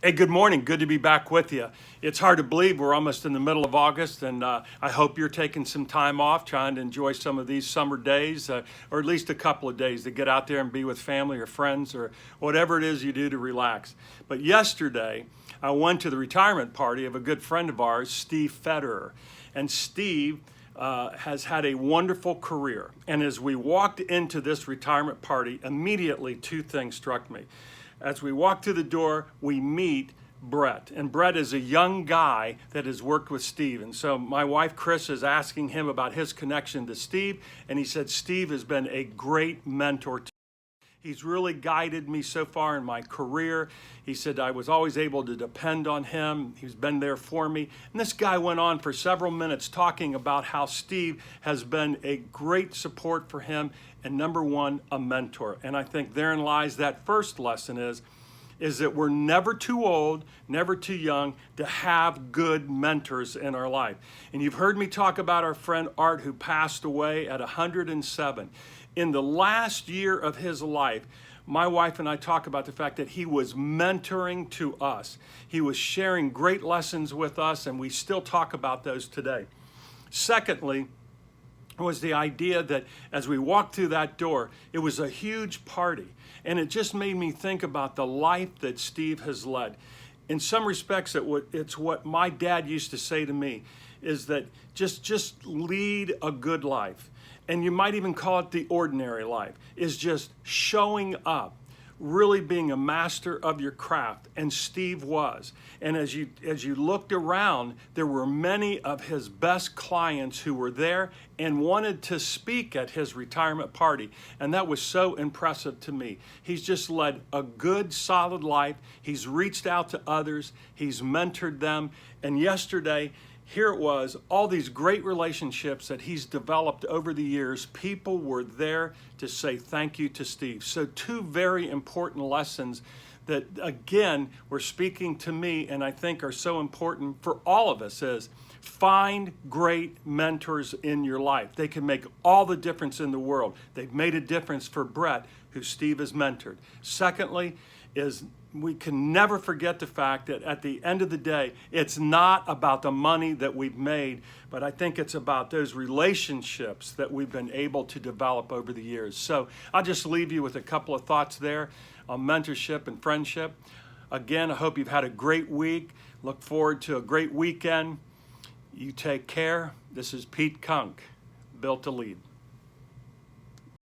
Hey, good morning. Good to be back with you. It's hard to believe we're almost in the middle of August, and I hope you're taking some time off, trying to enjoy some of these summer days, or at least a couple of days to get out there and be with family or friends or whatever it is you do to relax. But yesterday, I went to the retirement party of a good friend of ours, Steve Federer. And Steve has had a wonderful career. And as we walked into this retirement party, immediately two things struck me. As we walk through the door, we meet Brett. And Brett is a young guy that has worked with Steve. And so my wife, Chris, is asking him about his connection to Steve. And he said, Steve has been a great mentor to me. He's really guided me so far in my career. He said I was always able to depend on him. He's been there for me. And this guy went on for several minutes talking about how Steve has been a great support for him and, number one, a mentor. And I think therein lies that first lesson is that we're never too old, never too young to have good mentors in our life. And you've heard me talk about our friend Art, who passed away at 107. In the last year of his life, my wife and I talk about the fact that he was mentoring to us. He was sharing great lessons with us, and we still talk about those today. Secondly, was the idea that as we walked through that door, it was a huge party. And it just made me think about the life that Steve has led. In some respects, it's what my dad used to say to me, is that just lead a good life. And you might even call it the ordinary life, is just showing up, really being a master of your craft. And Steve was. And as you looked around, there were many of his best clients who were there and wanted to speak at his retirement party. And that was so impressive to me. He's just led a good, solid life. He's reached out to others. He's mentored them. And yesterday, here it was, all these great relationships that he's developed over the years. People were there to say thank you to Steve. So two very important lessons that, again, were speaking to me and I think are so important for all of us is find great mentors in your life. They can make all the difference in the world. They've made a difference for Brett, who Steve has mentored. Secondly, is we can never forget the fact that at the end of the day, it's not about the money that we've made, but I think it's about those relationships that we've been able to develop over the years. So I'll just leave you with a couple of thoughts there on mentorship and friendship. Again, I hope you've had a great week. Look forward to a great weekend. You take care. This is Pete Kunk, Built to Lead.